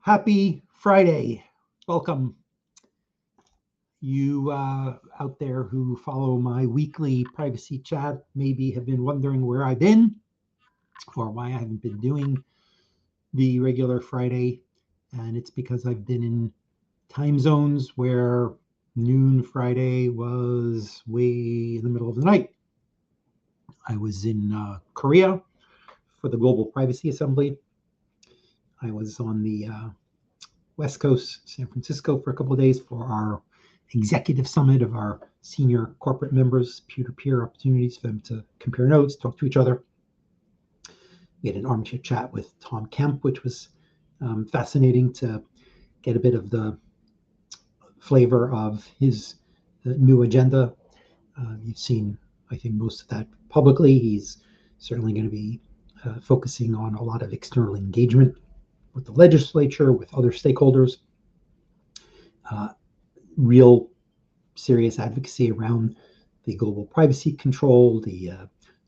Happy Friday. Welcome. You out there who follow my weekly privacy chat maybe have been wondering where I've been or why I haven't been doing the regular Friday. And it's because I've been in time zones where noon Friday was way in the middle of the night. I was in Korea for the Global Privacy Assembly. I was on the West Coast, San Francisco, for a couple of days for our executive summit of our senior corporate members, peer-to-peer opportunities for them to compare notes, talk to each other. We had an armchair chat with Tom Kemp, which was fascinating to get a bit of the flavor of his new agenda. You've seen, I think, most of that publicly. He's certainly going to be focusing on a lot of external engagement with the legislature, with other stakeholders, real serious advocacy around the global privacy control, the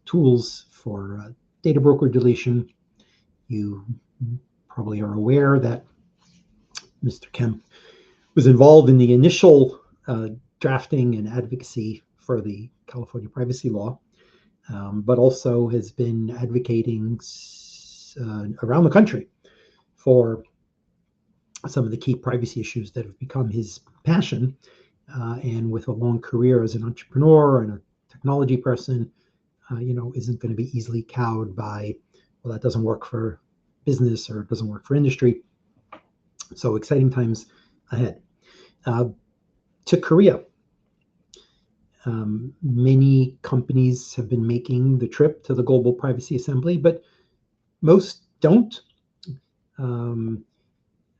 tools for data broker deletion. You probably are aware that Mr. Kemp was involved in the initial drafting and advocacy for the California privacy law, but also has been advocating around the country for some of the key privacy issues that have become his passion. And with a long career as an entrepreneur and a technology person, isn't going to be easily cowed by, well, that doesn't work for business or it doesn't work for industry. So exciting times ahead. To Korea. Many companies have been making the trip to the Global Privacy Assembly, but most don't.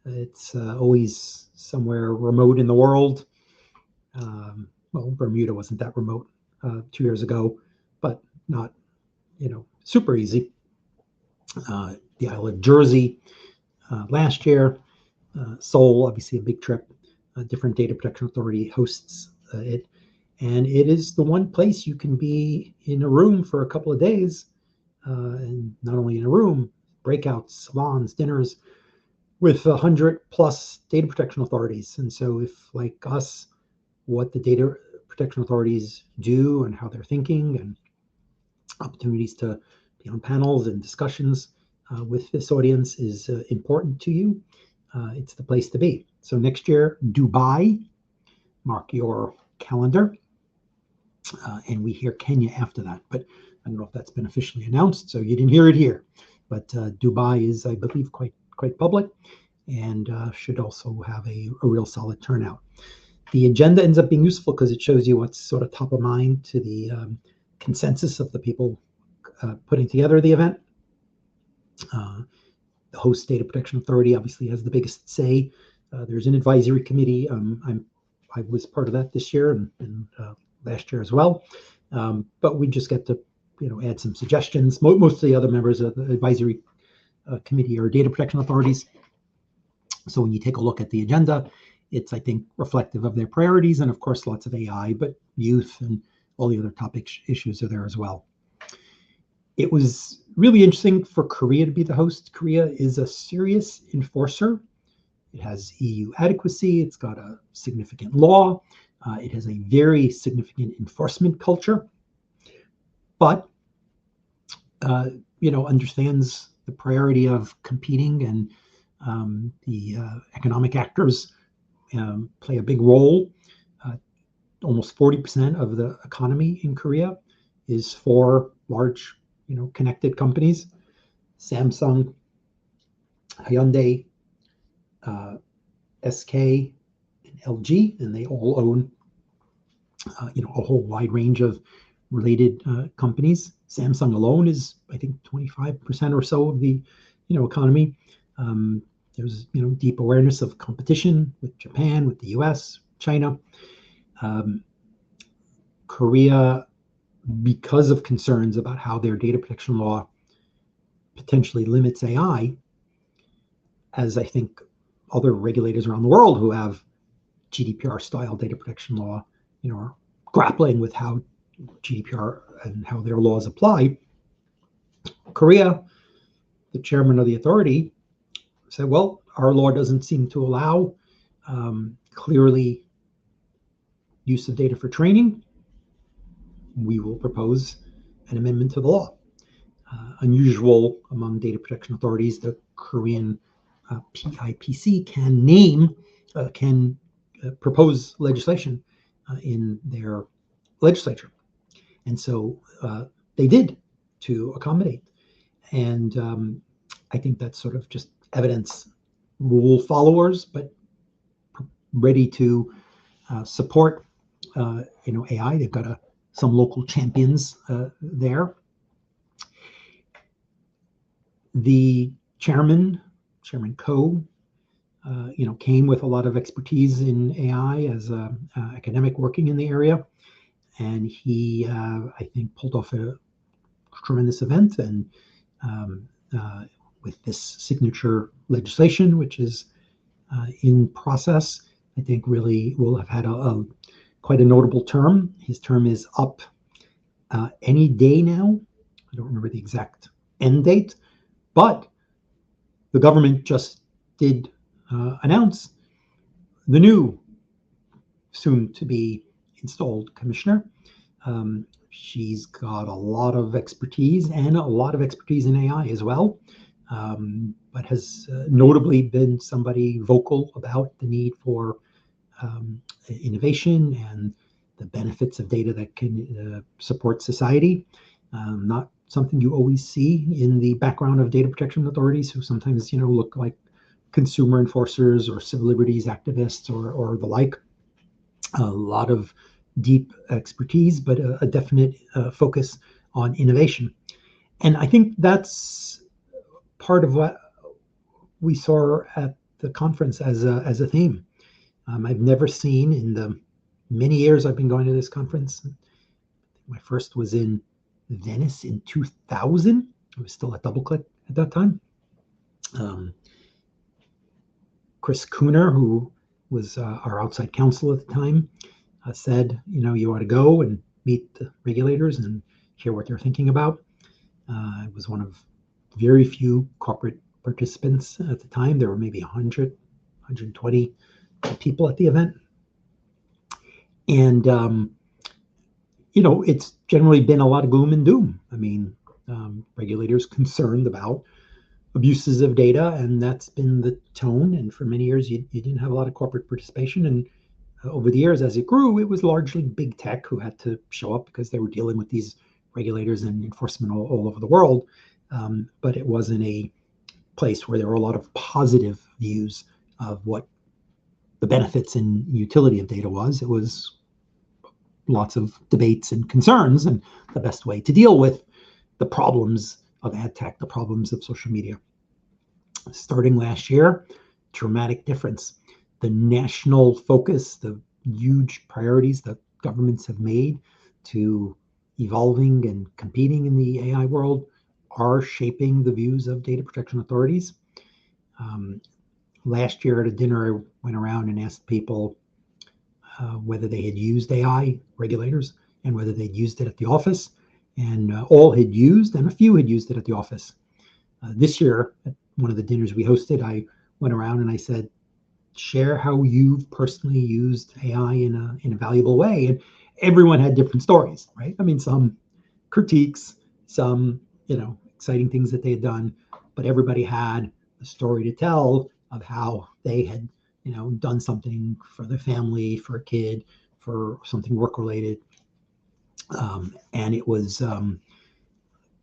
It's always somewhere remote in the world. Well, Bermuda wasn't that remote 2 years ago, but not, super easy. The Isle of Jersey last year. Seoul, obviously a big trip. Different data protection authority hosts it. And it is the one place you can be in a room for a couple of days, and not only in a room, breakouts, salons, dinners, with 100+ data protection authorities. And so if, like us, what the data protection authorities do and how they're thinking and opportunities to be on panels and discussions with this audience is important to you, it's the place to be. So next year, Dubai, mark your calendar. And we hear Kenya after that, but I don't know if that's been officially announced, so you didn't hear it here. But Dubai is, I believe, quite public, and should also have a real solid turnout. The agenda ends up being useful because it shows you what's sort of top of mind to the consensus of the people putting together the event. The host data protection authority obviously has the biggest say. There's an advisory committee. I was part of that this year and last year as well. But we just get to add some suggestions. Most of the other members of the advisory committee are data protection authorities. So when you take a look at the agenda, it's, I think, reflective of their priorities, and of course lots of AI, but youth and all the other topic issues are there as well. It was really interesting for Korea to be the host. Korea is a serious enforcer. It has EU adequacy. It's got a significant law. It has a very significant enforcement culture, but understands the priority of competing, and the economic actors play a big role. Almost 40% of the economy in Korea is for large, connected companies: Samsung, Hyundai, SK, and LG, and they all own, a whole wide range of related companies. Samsung alone is, I think, 25% or so of the, economy. There's, deep awareness of competition with Japan, with the US, China. Korea, because of concerns about how their data protection law potentially limits AI, as I think other regulators around the world who have GDPR-style data protection law, are grappling with how GDPR and how their laws apply. Korea, the chairman of the authority, said, well, our law doesn't seem to allow clearly use of data for training. We will propose an amendment to the law. Unusual among data protection authorities, the Korean PIPC can propose legislation in their legislature. And so they did, to accommodate. And I think that's sort of just evidence, rule followers, but ready to support AI. They've got some local champions there. The Chairman Ko, came with a lot of expertise in AI as an academic working in the area, and he, I think, pulled off a tremendous event. And with this signature legislation, which is in process, I think really will have had quite a notable term. His term is up any day now. I don't remember the exact end date, but the government just did announce the new soon-to-be installed commissioner. She's got a lot of expertise and a lot of expertise in AI as well, but has notably been somebody vocal about the need for innovation and the benefits of data that can support society. Not something you always see in the background of data protection authorities, who sometimes look like consumer enforcers or civil liberties activists or the like. A lot of deep expertise, but a definite focus on innovation. And I think that's part of what we saw at the conference as a theme. I've never seen, in the many years I've been going to this conference, my first was in Venice in 2000. I was still at DoubleClick at that time. Chris Cooner, who was our outside counsel at the time, said, you ought to go and meet the regulators and hear what they're thinking about. I was one of very few corporate participants at the time. There were maybe 100, 120 people at the event. And, it's generally been a lot of gloom and doom. I mean, regulators concerned about abuses of data, and that's been the tone. And for many years, you didn't have a lot of corporate participation. And over the years, as it grew, it was largely big tech who had to show up because they were dealing with these regulators and enforcement all over the world. But it wasn't a place where there were a lot of positive views of what the benefits and utility of data was. It was lots of debates and concerns, and the best way to deal with the problems of ad tech, the problems of social media. Starting last year, dramatic difference. The national focus, the huge priorities that governments have made to evolving and competing in the AI world are shaping the views of data protection authorities. Last year at a dinner, I went around and asked people whether they had used AI, regulators, and whether they'd used it at the office. And all had used, and a few had used it at the office. This year, at one of the dinners we hosted, I went around and I said, share how you've personally used AI in a valuable way. And everyone had different stories, right? I mean, some critiques, some, exciting things that they had done, but everybody had a story to tell of how they had, done something for their family, for a kid, for something work-related. And it was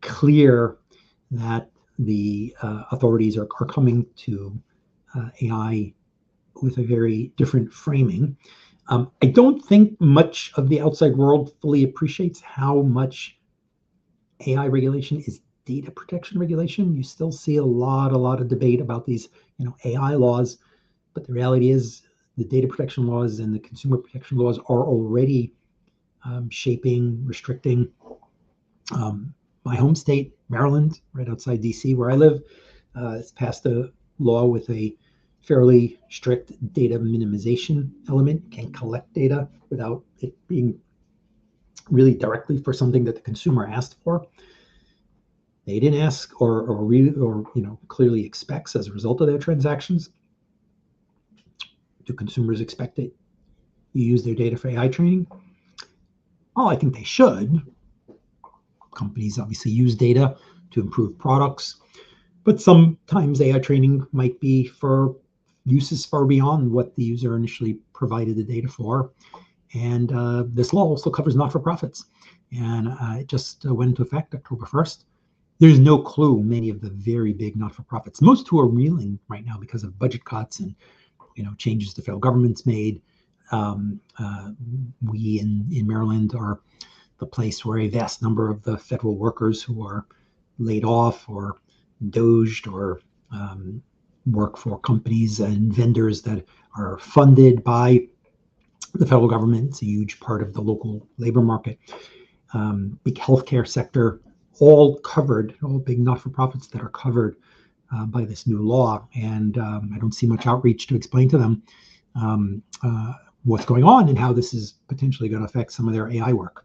clear that the authorities are coming to AI with a very different framing. I don't think much of the outside world fully appreciates how much AI regulation is data protection regulation. You still see a lot of debate about these, AI laws, but the reality is the data protection laws and the consumer protection laws are already shaping, restricting. My home state, Maryland, right outside DC where I live, has passed a law with a fairly strict data minimization element. You can't collect data without it being really directly for something that the consumer asked for. They didn't ask or clearly expects as a result of their transactions. Do consumers expect it? You use their data for AI training? Oh, I think they should. Companies obviously use data to improve products, but sometimes AI training might be for uses far beyond what the user initially provided the data for. And this law also covers not-for-profits. And it just went into effect October 1st. There's no clue many of the very big not-for-profits, most who are reeling right now because of budget cuts and changes the federal government's made. We in Maryland are the place where a vast number of the federal workers who are laid off or doged or work for companies and vendors that are funded by the federal government. It's a huge part of the local labor market. Big healthcare sector, all covered, all big not-for-profits that are covered by this new law. And I don't see much outreach to explain to them what's going on and how this is potentially going to affect some of their AI work.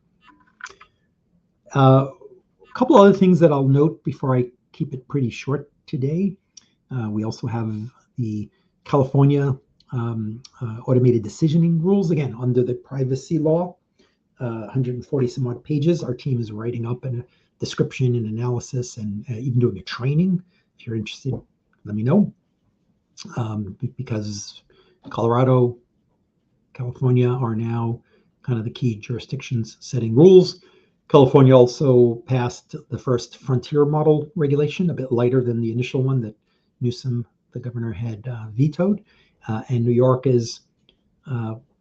A couple other things that I'll note before I keep it pretty short today. We also have the California automated decisioning rules, again, under the privacy law, 140 some odd pages. Our team is writing up a description and analysis and even doing a training. If you're interested, let me know. Because Colorado, California are now kind of the key jurisdictions setting rules. California also passed the first frontier model regulation, a bit lighter than the initial one that Newsom, the governor, had vetoed. And New York has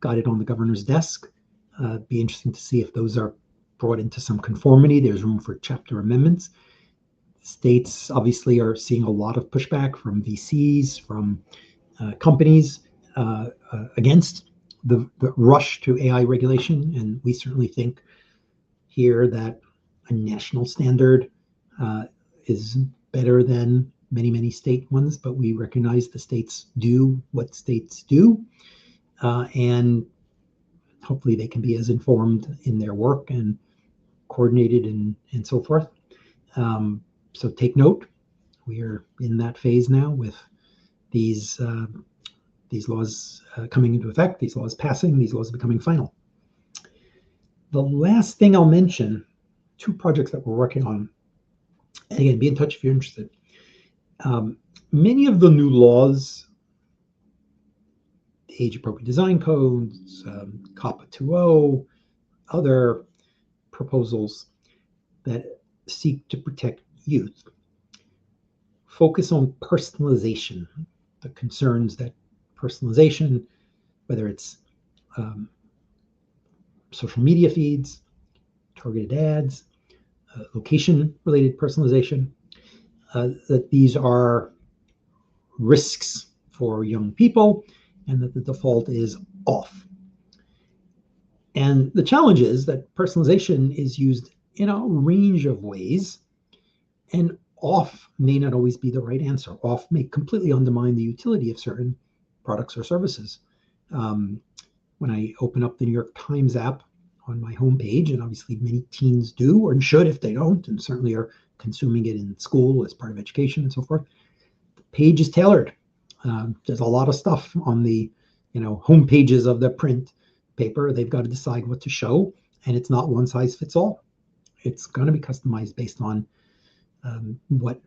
got it on the governor's desk. Be interesting to see if those are brought into some conformity. There's room for chapter amendments. States obviously are seeing a lot of pushback from VCs, from companies against the rush to AI regulation. And we certainly think here that a national standard is better than many state ones, but we recognize the states do what states do, and hopefully they can be as informed in their work and coordinated and so forth. So take note, we are in that phase now with these laws coming into effect, these laws passing, these laws becoming final. The last thing I'll mention, 2 projects that we're working on. And again, be in touch if you're interested. Many of the new laws, age-appropriate design codes, COPPA 2.0, other proposals that seek to protect youth, focus on personalization, the concerns that personalization, whether it's social media feeds, targeted ads, location-related personalization, that these are risks for young people and that the default is off. And the challenge is that personalization is used in a range of ways, and off may not always be the right answer. Off may completely undermine the utility of certain products or services. When I open up the New York Times app on my homepage, and obviously many teens do or should if they don't, and certainly are consuming it in school as part of education and so forth, the page is tailored. There's a lot of stuff on the home pages of the print paper. They've got to decide what to show, and it's not one size fits all. It's going to be customized based on what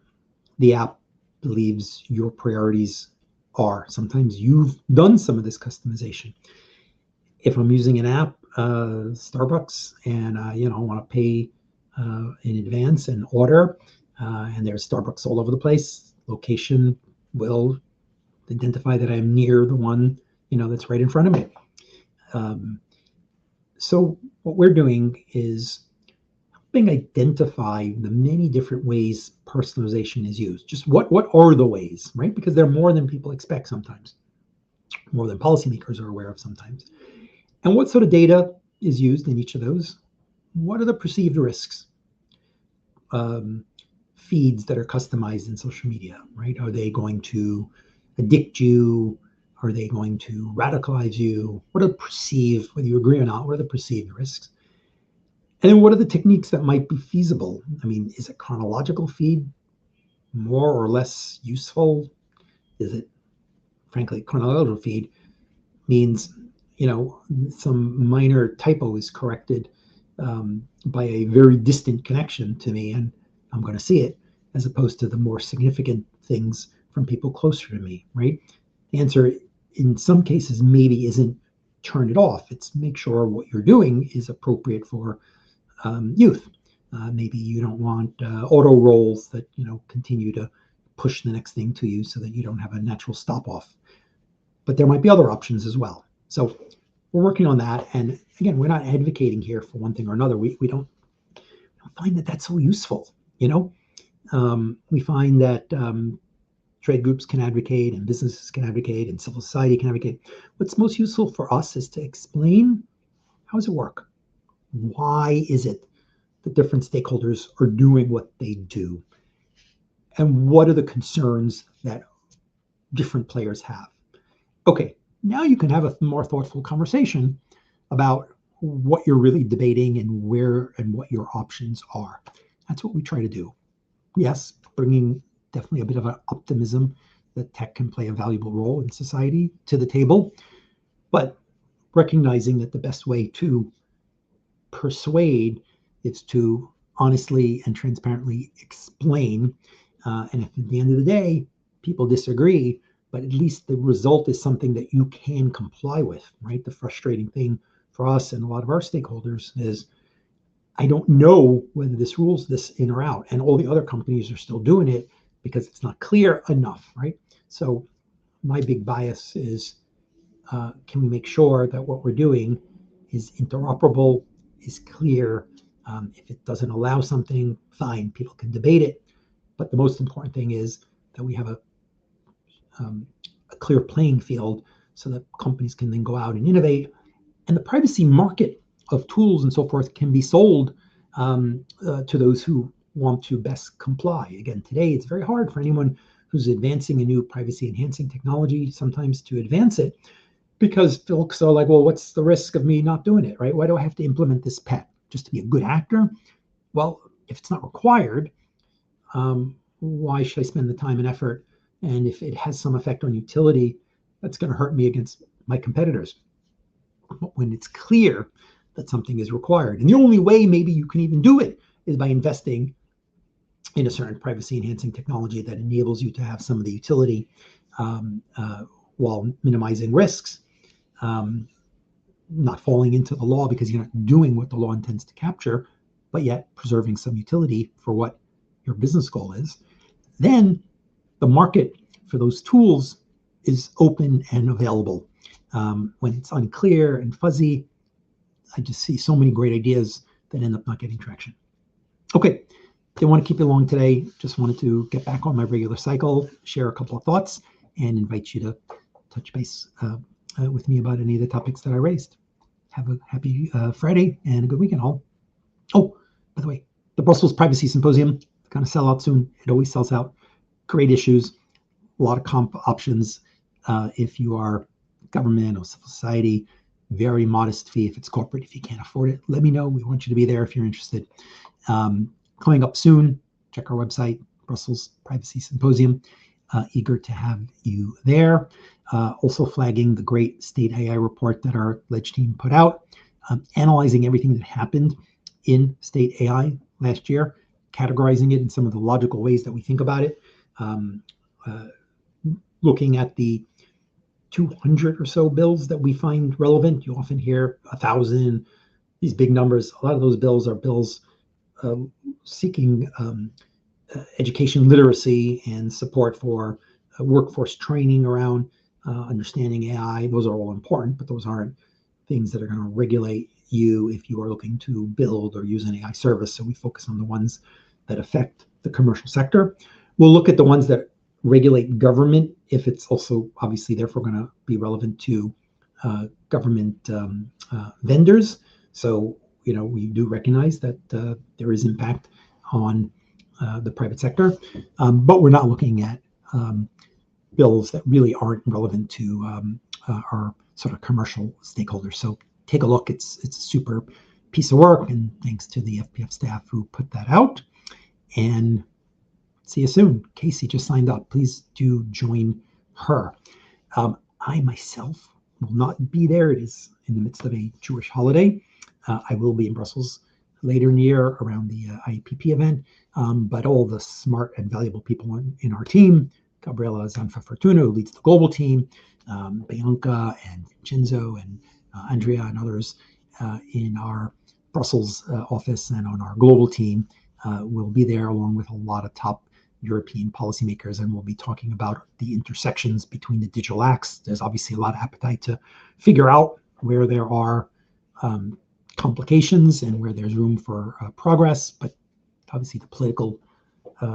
the app believes your priorities are. Sometimes you've done some of this customization. If I'm using an app, Starbucks, and I want to pay in advance and order, and there's Starbucks all over the place, location will identify that I'm near the one that's right in front of me. So what we're doing is helping identify the many different ways personalization is used. Just what are the ways, right? Because they're more than people expect sometimes, more than policymakers are aware of sometimes. And what sort of data is used in each of those? What are the perceived risks? Feeds that are customized in social media, right? Are they going to addict you? Are they going to radicalize you? What are perceived, whether you agree or not, what are the perceived risks? And then what are the techniques that might be feasible? I mean, is a chronological feed more or less useful? Is it, frankly, chronological feed means, some minor typo is corrected by a very distant connection to me, and I'm going to see it, as opposed to the more significant things from people closer to me, right? The answer in some cases maybe isn't turn it off. It's make sure what you're doing is appropriate for youth. Maybe you don't want auto rolls that continue to push the next thing to you so that you don't have a natural stop off. But there might be other options as well. So we're working on that. And again, we're not advocating here for one thing or another. We don't find that that's so useful. We find that trade groups can advocate and businesses can advocate and civil society can advocate. What's most useful for us is to explain, how does it work? Why is it that different stakeholders are doing what they do? And what are the concerns that different players have? Okay, now you can have a more thoughtful conversation about what you're really debating and where and what your options are. That's what we try to do. Yes, bringing definitely a bit of an optimism that tech can play a valuable role in society to the table, but recognizing that the best way to persuade is to honestly and transparently explain. And if at the end of the day, people disagree, but at least the result is something that you can comply with, right? The frustrating thing for us and a lot of our stakeholders is, I don't know whether this rules this in or out, and all the other companies are still doing it because it's not clear enough, right? So my big bias is, can we make sure that what we're doing is interoperable, is clear? If it doesn't allow something, fine, people can debate it. But the most important thing is that we have a clear playing field so that companies can then go out and innovate. And the privacy market of tools and so forth can be sold to those who want to best comply. Again, today it's very hard for anyone who's advancing a new privacy enhancing technology sometimes to advance it, because folks are like, well, what's the risk of me not doing it, right? Why do I have to implement this pet? Just to be a good actor? Well, if it's not required, why should I spend the time and effort? And if it has some effect on utility, that's going to hurt me against my competitors. But when it's clear that something is required, and the only way maybe you can even do it is by investing in a certain privacy enhancing technology that enables you to have some of the utility while minimizing risks, not falling into the law because you're not doing what the law intends to capture, but yet preserving some utility for what your business goal is, then the market for those tools is open and available. When it's unclear and fuzzy, I just see so many great ideas that end up not getting traction. Okay, didn't want to keep you long today. Just wanted to get back on my regular cycle, share a couple of thoughts, and invite you to touch base with me about any of the topics that I raised. Have a happy Friday and a good weekend all. Oh, by the way, the Brussels Privacy Symposium is going to sell out soon. It always sells out. Great issues, a lot of comp options if you are government or civil society. Very modest fee if it's corporate. If you can't afford it, let me know. We want you to be there if you're interested. Coming up soon, check our website, Brussels Privacy Symposium. Eager to have you there. Also flagging the great state AI report that our Ledge team put out, analyzing everything that happened in state AI last year, categorizing it in some of the logical ways that we think about it, looking at the 200 or so bills that we find relevant. You often hear 1,000, these big numbers. A lot of those bills are bills seeking education literacy and support for workforce training around understanding AI. Those are all important, but those aren't things that are going to regulate you if you are looking to build or use an AI service. So we focus on the ones that affect the commercial sector. We'll look at the ones that regulate government if it's also obviously therefore going to be relevant to government vendors. So, we do recognize that there is impact on the private sector, but we're not looking at bills that really aren't relevant to our sort of commercial stakeholders. So take a look. It's a super piece of work, and thanks to the FPF staff who put that out. And see you soon. Casey just signed up. Please do join her. I myself will not be there. It is in the midst of a Jewish holiday. I will be in Brussels later in the year around the IPP event, but all the smart and valuable people in our team, Gabriela Zanfa Fortuna, who leads the global team, Bianca and Vincenzo and Andrea and others in our Brussels office and on our global team will be there, along with a lot of top European policymakers, and we'll be talking about the intersections between the digital acts. There's obviously a lot of appetite to figure out where there are complications and where there's room for progress, but obviously the political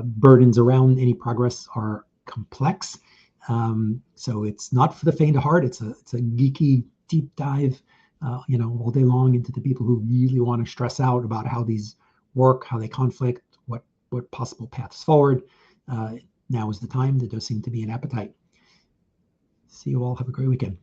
burdens around any progress are complex. So it's not for the faint of heart. It's a geeky deep dive, all day long into the people who really want to stress out about how these work, how they conflict, what possible paths forward. Now is the time. There does seem to be an appetite. See you all. Have a great weekend.